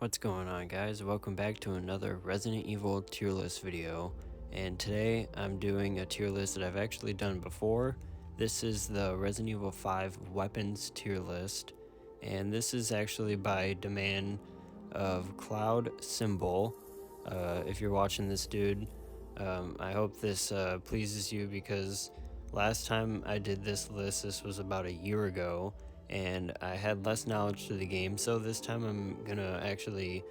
What's going on, guys? Welcome back to another Resident Evil tier list video, and today I'm doing a tier list that I've actually done before. This is the Resident Evil 5 weapons tier list, and this is actually by demand of Cloud Symbol. If you're watching this, dude, I hope this pleases you, because last time I did this list, this was about a year ago, and I had less knowledge to the game, so this time I'm gonna actually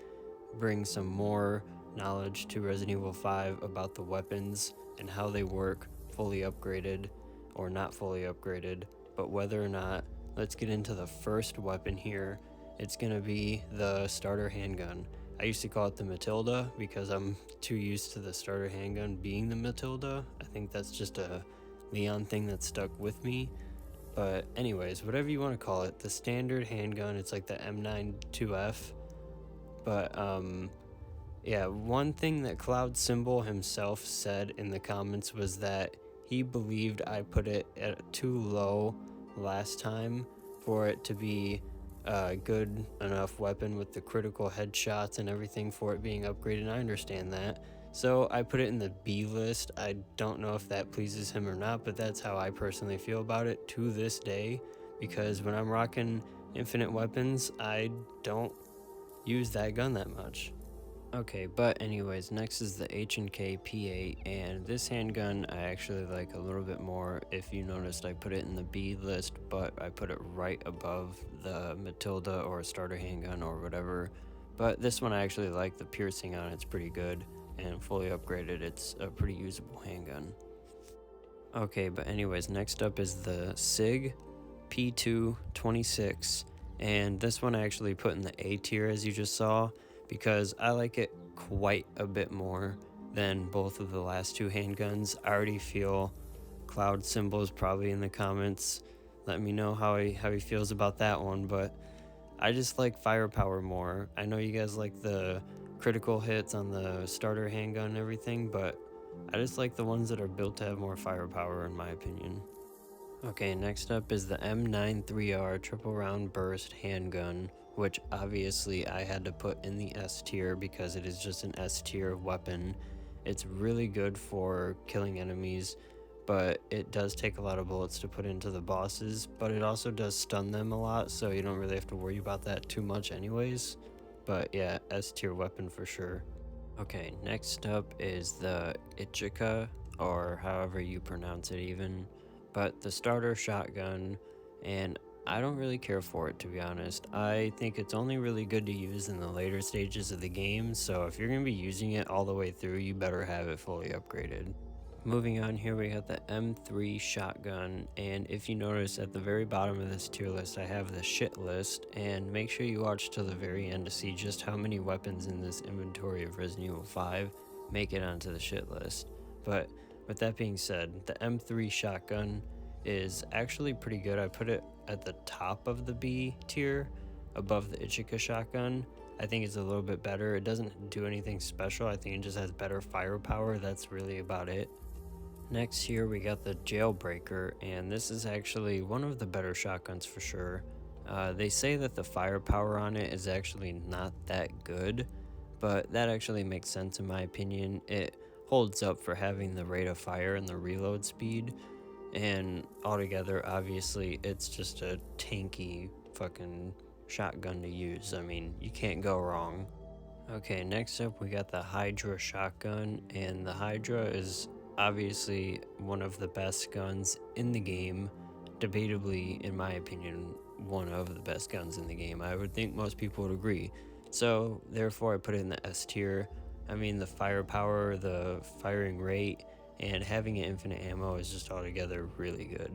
bring some more knowledge to Resident Evil 5 about the weapons and how they work, fully upgraded or not fully upgraded, but whether or not. Let's get into the first weapon here. It's gonna be the starter handgun. I used to call it the Matilda because I'm too used to the starter handgun being the Matilda. I think that's just a Leon thing that stuck with me. But anyways, whatever you want to call it, the standard handgun, it's like the M92F. But yeah, one thing that Cloud Symbol himself said in the comments was that he believed I put it at too low last time for it to be a good enough weapon with the critical headshots and everything for it being upgraded, and I understand that. So I put it in the B list. I don't know if that pleases him or not, but that's how I personally feel about it to this day, because when I'm rocking infinite weapons, I don't use that gun that much. Okay, but anyways, next is the H&K P8, and this handgun I actually like a little bit more. If you noticed, I put it in the B list, but I put it right above the Matilda or starter handgun or whatever. But this one I actually like. The piercing on it's pretty good, and fully upgraded, it's a pretty usable handgun. Okay, but anyways, next up is the SIG P226, and this one I actually put in the A tier, as you just saw, because I like it quite a bit more than both of the last two handguns. I already feel Cloud Symbol's probably in the comments. Let me know how he feels about that one, but I just like firepower more. I know you guys like the critical hits on the starter handgun and everything, but I just like the ones that are built to have more firepower, in my opinion. Okay, next up is the M93R triple round burst handgun, which obviously I had to put in the S tier because it is just an S tier weapon. It's really good for killing enemies, but it does take a lot of bullets to put into the bosses, but it also does stun them a lot, so you don't really have to worry about that too much anyways. But yeah, S tier weapon for sure. Okay, next up is the Ichika, or however you pronounce it even, but the starter shotgun, and I don't really care for it, to be honest. I think it's only really good to use in the later stages of the game, so if you're going to be using it all the way through, you better have it fully upgraded. Moving on, here we got the M3 shotgun, and if you notice at the very bottom of this tier list I have the shit list, and make sure you watch till the very end to see just how many weapons in this inventory of Resident Evil 5 make it onto the shit list. But with that being said, the M3 shotgun is actually pretty good. I put it at the top of the B tier above the Ichika shotgun. I think it's a little bit better. It doesn't do anything special. I think it just has better firepower. That's really about it. Next here we got the Jailbreaker, and this is actually one of the better shotguns for sure. They say that the firepower on it is actually not that good, but that actually makes sense in my opinion. It holds up for having the rate of fire and the reload speed, and altogether obviously it's just a tanky fucking shotgun to use. I mean, you can't go wrong. Okay, next up we got the Hydra shotgun, and the Hydra is obviously one of the best guns in the game. Debatably, in my opinion, one of the best guns in the game. I would think most people would agree. So, therefore, I put it in the S tier. I mean, the firepower, the firing rate, and having infinite ammo is just altogether really good.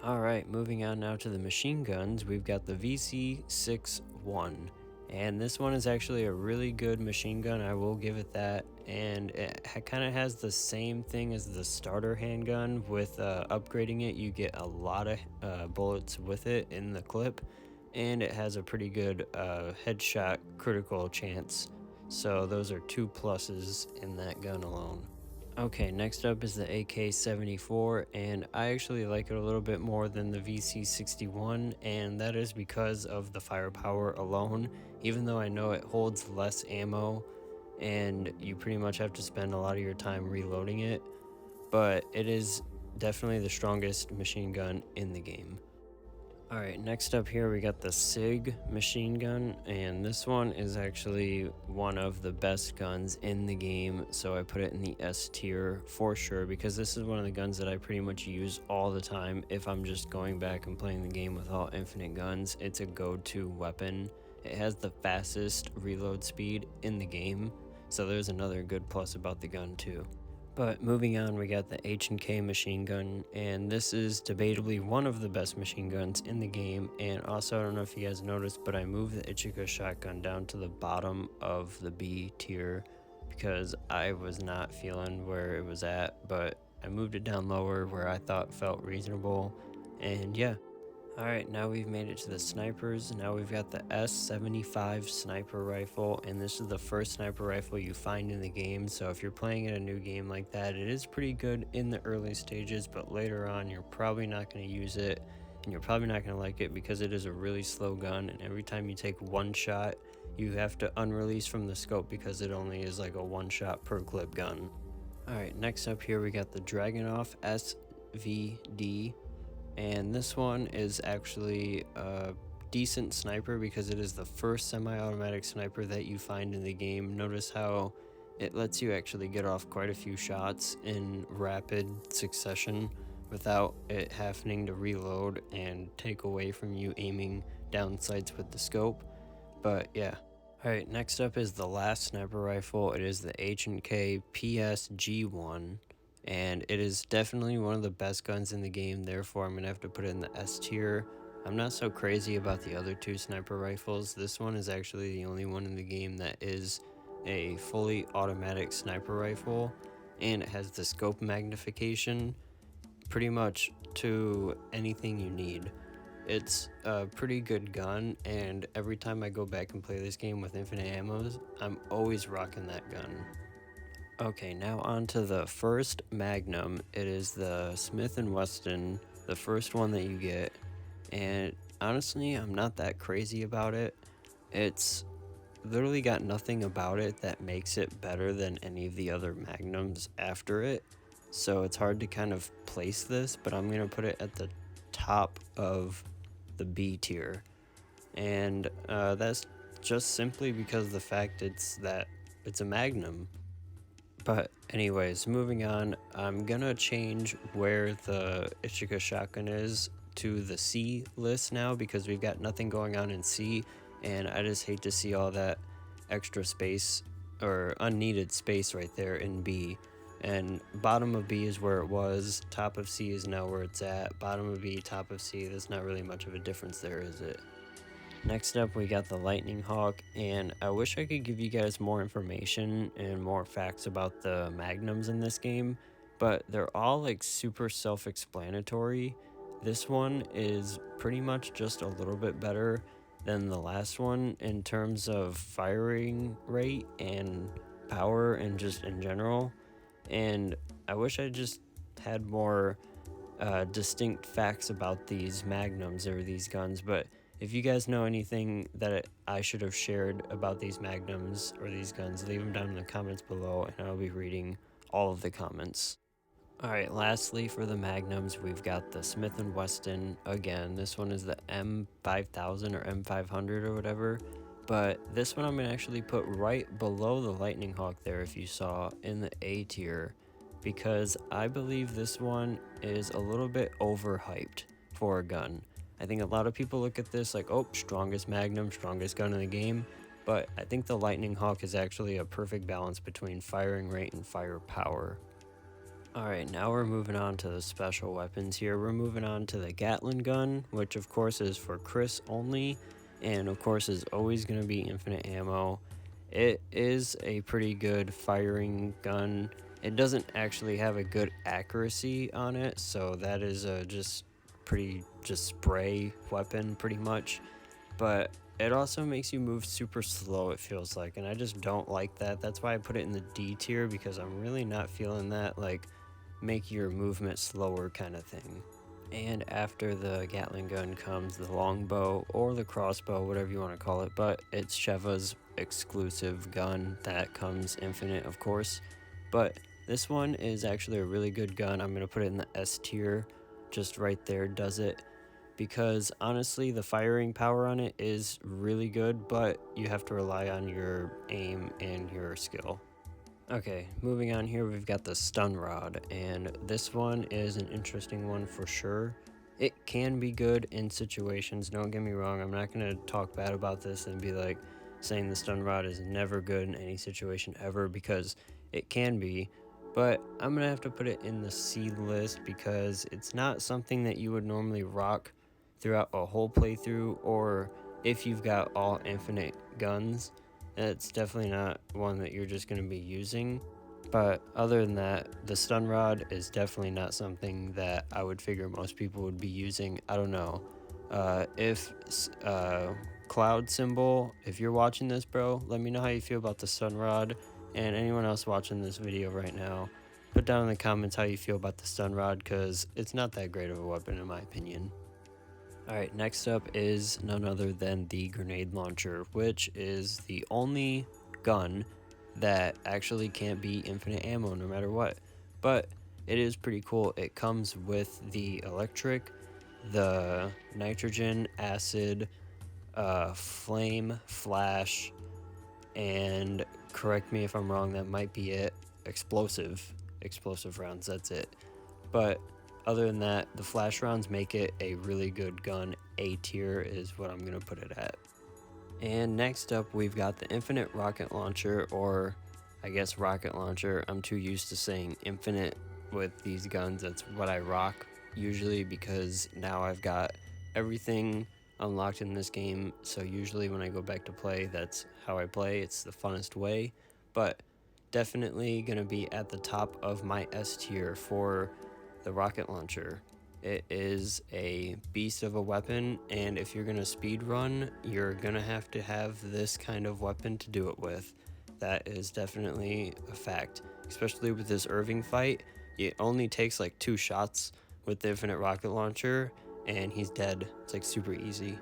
Alright, moving on now to the machine guns, we've got the VC61. And this one is actually a really good machine gun, I will give it that. And it kind of has the same thing as the starter handgun. With upgrading it, you get a lot of bullets with it in the clip. And it has a pretty good headshot critical chance. So those are two pluses in that gun alone. Okay, next up is the AK-74, and I actually like it a little bit more than the VC-61, and that is because of the firepower alone. even though I know it holds less ammo and you pretty much have to spend a lot of your time reloading it, but it is definitely the strongest machine gun in the game. Alright, next up here we got the SIG machine gun, and this one is actually one of the best guns in the game, so I put it in the S tier for sure, because this is one of the guns that I pretty much use all the time if I'm just going back and playing the game with all infinite guns. It's a go-to weapon. It has the fastest reload speed in the game, so there's another good plus about the gun too. But moving on, we got the H&K machine gun, and this is debatably one of the best machine guns in the game. And also, I don't know if you guys noticed, but I moved the Ichika shotgun down to the bottom of the B tier because I was not feeling where it was at, but I moved it down lower where I thought felt reasonable. And yeah. Alright, now we've made it to the snipers. Now we've got the S75 sniper rifle, and this is the first sniper rifle you find in the game, so if you're playing in a new game like that, it is pretty good in the early stages, but later on you're probably not going to use it, and you're probably not going to like it because it is a really slow gun, and every time you take one shot, you have to unrelease from the scope because it only is like a one shot per clip gun. Alright, next up here we got the Dragunov SVD. And this one is actually a decent sniper because it is the first semi-automatic sniper that you find in the game. Notice how it lets you actually get off quite a few shots in rapid succession without it having to reload and take away from you aiming down sights with the scope. But yeah. Alright, next up is the last sniper rifle. It is the H&K PSG-1. And it is definitely one of the best guns in the game, therefore I'm going to have to put it in the S tier. I'm not so crazy about the other two sniper rifles. This one is actually the only one in the game that is a fully automatic sniper rifle, and it has the scope magnification pretty much to anything you need. It's a pretty good gun, and every time I go back and play this game with infinite ammos, I'm always rocking that gun. Okay, now on to the first Magnum. It is the Smith & Wesson, the first one that you get, and honestly, I'm not that crazy about it. It's literally got nothing about it that makes it better than any of the other Magnums after it, so it's hard to kind of place this, but I'm going to put it at the top of the B tier, and that's just simply because of the fact it's a Magnum. But anyways, moving on, I'm gonna change where the Ichika shotgun is to the C list now because we've got nothing going on in C, and I just hate to see all that extra space or unneeded space right there in B. And bottom of B is where it was, top of C is now where it's at, bottom of B, top of C, there's not really much of a difference there, is it? Next up, we got the Lightning Hawk, and I wish I could give you guys more information and more facts about the Magnums in this game, but they're all like super self-explanatory. This one is pretty much just a little bit better than the last one in terms of firing rate and power and just in general, and I wish I just had more distinct facts about these Magnums or these guns, but if you guys know anything that I should have shared about these Magnums or these guns, leave them down in the comments below, and I'll be reading all of the comments. Alright, lastly for the Magnums, we've got the Smith & Wesson. Again, this one is the M5000 or M500 or whatever, but this one I'm going to actually put right below the Lightning Hawk there if you saw, in the A tier, because I believe this one is a little bit overhyped for a gun. I think a lot of people look at this like, oh, strongest Magnum, strongest gun in the game, but I think the Lightning Hawk is actually a perfect balance between firing rate and firepower. Alright, now we're moving on to the special weapons here. We're moving on to the Gatling gun, which of course is for Chris only, and of course is always going to be infinite ammo. It is a pretty good firing gun. It doesn't actually have a good accuracy on it, so that is just spray weapon pretty much, but it also makes you move super slow, it feels like, and I just don't like that. That's why I put it in the D tier, because I'm really not feeling that like make your movement slower kind of thing. And after the Gatling gun comes the longbow or the crossbow, whatever you want to call it, but it's Sheva's exclusive gun that comes infinite, of course. But this one is actually a really good gun. I'm going to put it in the S tier, just right there does it. Because honestly, the firing power on it is really good, but you have to rely on your aim and your skill. Okay, moving on here, we've got the stun rod, and this one is an interesting one for sure. It can be good in situations, don't get me wrong. I'm not going to talk bad about this and be like saying the stun rod is never good in any situation ever, because it can be, but I'm going to have to put it in the C list because it's not something that you would normally rock throughout a whole playthrough, or if you've got all infinite guns. It's definitely not one that you're just going to be using. But other than that, the stun rod is definitely not something that I would figure most people would be using. I don't know. If Cloud Symbol, if you're watching this, bro, let me know how you feel about the stun rod. And anyone else watching this video right now, put down in the comments how you feel about the stun rod, because it's not that great of a weapon in my opinion. Alright, next up is none other than the grenade launcher, which is the only gun that actually can't be infinite ammo no matter what. But it is pretty cool. It comes with the electric, the nitrogen, acid, flame, flash, and correct me if I'm wrong, that might be it. Explosive rounds, that's it. But other than that, the flash rounds make it a really good gun. A tier is what I'm going to put it at. And next up, we've got the infinite rocket launcher, or I guess rocket launcher. I'm too used to saying infinite with these guns. That's what I rock usually, because now I've got everything unlocked in this game. So usually when I go back to play, that's how I play. It's the funnest way. But definitely going to be at the top of my S tier for the rocket launcher. It is a beast of a weapon, and if you're going to speed run, you're going to have this kind of weapon to do it with. That is definitely a fact, especially with this Irving fight. It only takes like 2 shots with the infinite rocket launcher, and he's dead. It's like super easy.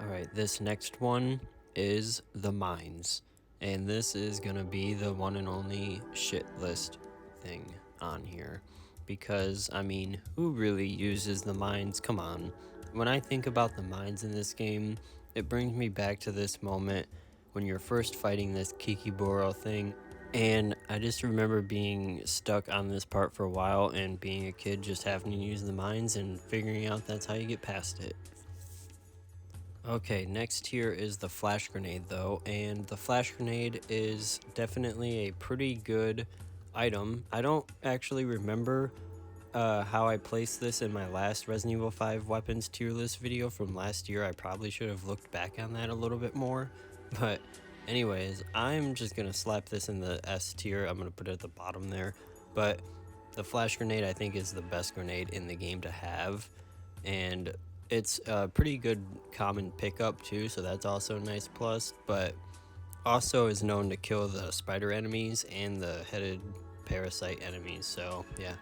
Alright, this next one is the mines. And this is gonna be the one and only shit list thing on here. Because, I mean, who really uses the mines? Come on. When I think about the mines in this game, it brings me back to this moment when you're first fighting this Kikiboro thing. And I just remember being stuck on this part for a while and being a kid just having to use the mines and figuring out that's how you get past it. Okay, next here is the flash grenade though, and the flash grenade is definitely a pretty good item. I don't actually remember how I placed this in my last Resident Evil 5 weapons tier list video from last year. I probably should have looked back on that a little bit more, but anyways, I'm just gonna slap this in the S tier. I'm gonna put it at the bottom there, but the flash grenade I think is the best grenade in the game to have, and it's a pretty good common pickup too, so that's also a nice plus, but also is known to kill the spider enemies and the headed parasite enemies, so yeah.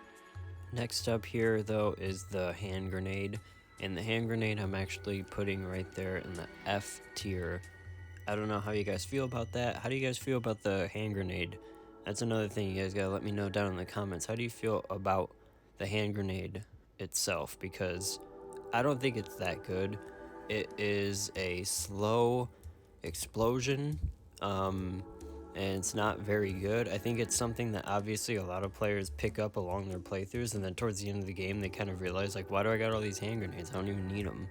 Next up here though is the hand grenade, and the hand grenade I'm actually putting right there in the F tier. I don't know how you guys feel about that. How do you guys feel about the hand grenade? That's another thing you guys gotta let me know down in the comments. How do you feel about the hand grenade itself? Because I don't think it's that good. It is a slow explosion, and it's not very good. I think it's something that obviously a lot of players pick up along their playthroughs, and then towards the end of the game they kind of realize, like, why do I got all these hand grenades? I don't even need them.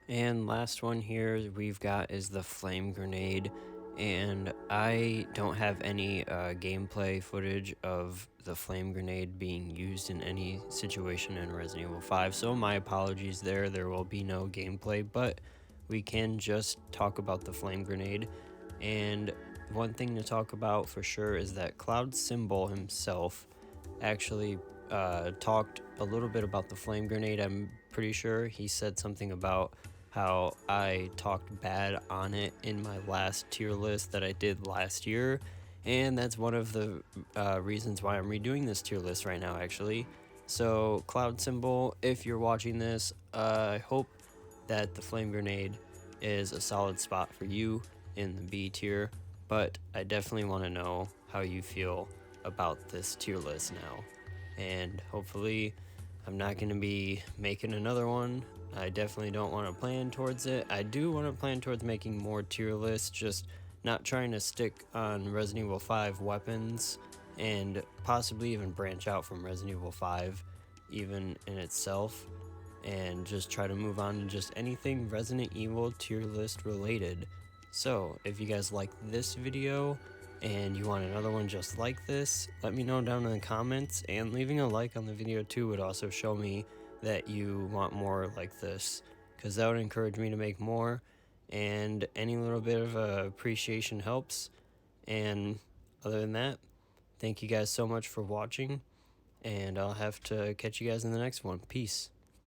And last one here we've got is the flame grenade, and I don't have any gameplay footage of the flame grenade being used in any situation in Resident Evil 5, so my apologies there will be no gameplay, but we can just talk about the flame grenade. And one thing to talk about for sure is that Cloud Symbol himself actually talked a little bit about the flame grenade. I'm pretty sure he said something about how I talked bad on it in my last tier list that I did last year, and that's one of the reasons why I'm redoing this tier list right now actually. So Cloud Symbol, if you're watching this, I hope that the Flame Grenade is a solid spot for you in the B tier, but I definitely want to know how you feel about this tier list now. And hopefully I'm not going to be making another one. I definitely don't want to plan towards it. I do want to plan towards making more tier lists, just not trying to stick on Resident Evil 5 weapons, and possibly even branch out from Resident Evil 5 even in itself, and just try to move on to just anything Resident Evil tier list related. So if you guys like this video and you want another one just like this, let me know down in the comments, and leaving a like on the video too would also show me that you want more like this, because that would encourage me to make more, and any little bit of appreciation helps. And other than that, thank you guys so much for watching, and I'll have to catch you guys in the next one. Peace.